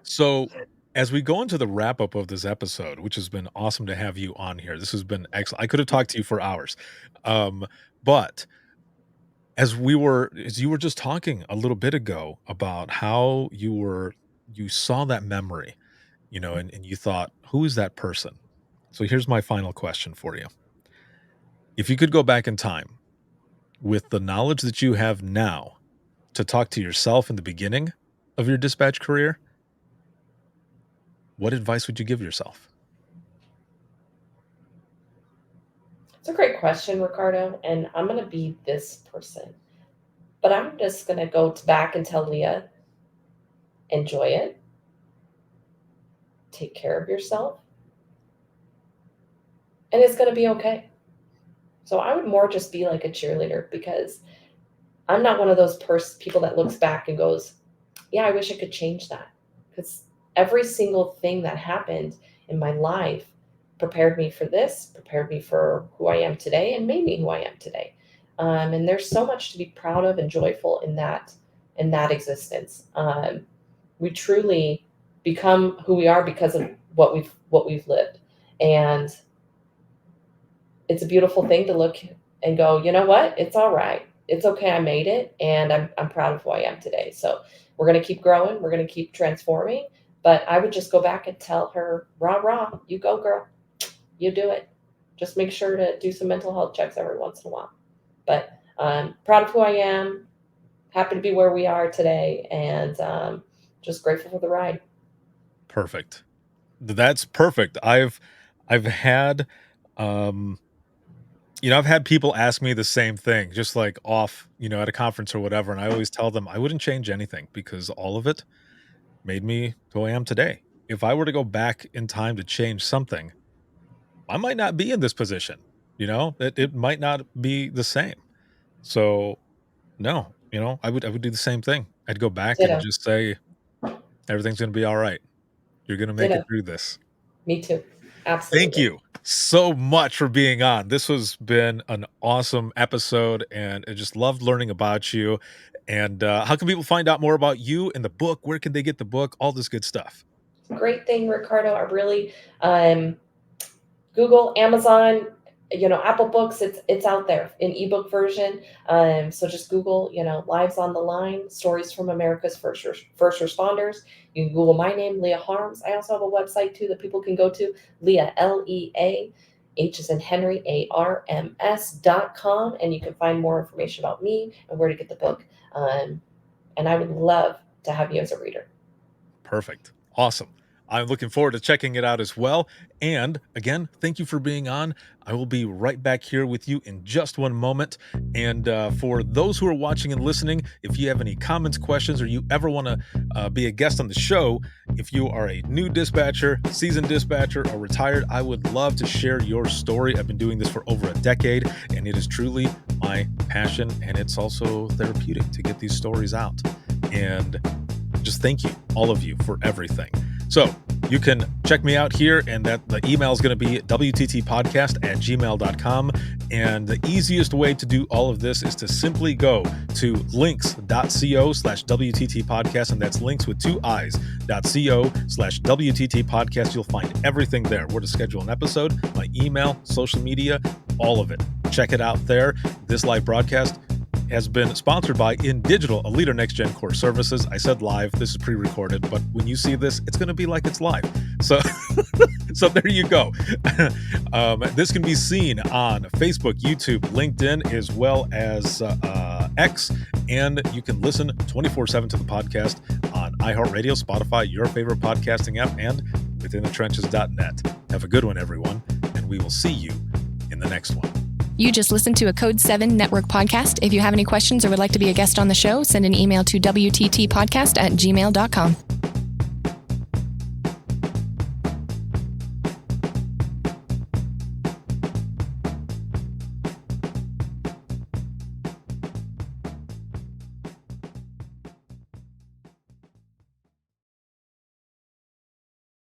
So, as we go into the wrap up of this episode, which has been awesome to have you on here. This has been excellent. I could have talked to you for hours. But as you were just talking a little bit ago about how you saw that memory, and you thought, who is that person? So here's my final question for you. If you could go back in time with the knowledge that you have now to talk to yourself in the beginning of your dispatch career, what advice would you give yourself? It's a great question, Ricardo, and I'm gonna be this person. But I'm just gonna go back and tell Leah, enjoy it, take care of yourself, and it's gonna be okay. So I would more just be like a cheerleader because I'm not one of those people that looks back and goes, "Yeah, I wish I could change that." Because every single thing that happened in my life prepared me for this, prepared me for who I am today, and made me who I am today. And there's so much to be proud of and joyful in that existence. We truly become who we are because of what we've lived, and it's a beautiful thing to look and go, you know what? It's all right. It's okay. I made it, and I'm proud of who I am today. So we're gonna keep growing. We're gonna keep transforming. But I would just go back and tell her, rah rah, you go, girl. You do it. Just make sure to do some mental health checks every once in a while. But I'm proud of who I am. Happy to be where we are today, and just grateful for the ride. Perfect. That's perfect. I've had um I've had people ask me the same thing, just like off, at a conference or whatever, and I always tell them I wouldn't change anything because all of it made me who I am today. If I were to go back in time to change something, I might not be in this position. It might not be the same. So no, I would do the same thing. I'd go back and Ditto, just say everything's gonna be all right. You're gonna make it ditto. through this. Me too. Thank Absolutely. you so much for being on. This has been an awesome episode, and I just loved learning about you. And how can people find out more about you and the book? Where can they get the book? All this good stuff. Great thing, Ricardo. I really Google, Amazon, Apple Books. It's out there in ebook version. So just Google, Lives on the Line, Stories from America's First Responders. You can Google my name, Leah Harms. I also have a website too that people can go to, Leah, Leah, H is in Henry, ARMS.com, and you can find more information about me and where to get the book. And I would love to have you as a reader. Perfect. Awesome. I'm looking forward to checking it out as well. And again, thank you for being on. I will be right back here with you in just one moment. And for those who are watching and listening, if you have any comments, questions, or you ever want to be a guest on the show, if you are a new dispatcher, seasoned dispatcher, or retired, I would love to share your story. I've been doing this for over a decade, and it is truly my passion. And it's also therapeutic to get these stories out. And just thank you, all of you, for everything. So you can check me out here, and that the email is going to be wttpodcast@gmail.com. And the easiest way to do all of this is to simply go to links.co/WTT podcast. And that's links with 2 I's.co/WTT podcast. You'll find everything there. Where to schedule an episode, my email, social media, all of it. Check it out there. This live broadcast has been sponsored by In Digital, a leader next gen core services. I said live, this is pre-recorded, but when you see this, it's going to be like it's live. So, so there you go. This can be seen on Facebook, YouTube, LinkedIn, as well as X, and you can listen 24/7 to the podcast on iHeartRadio, Spotify, your favorite podcasting app, and withinthetrenches.net. Have a good one, everyone, and we will see you in the next one. You just listened to a Code 7 Network podcast. If you have any questions or would like to be a guest on the show, send an email to WTTpodcast@gmail.com.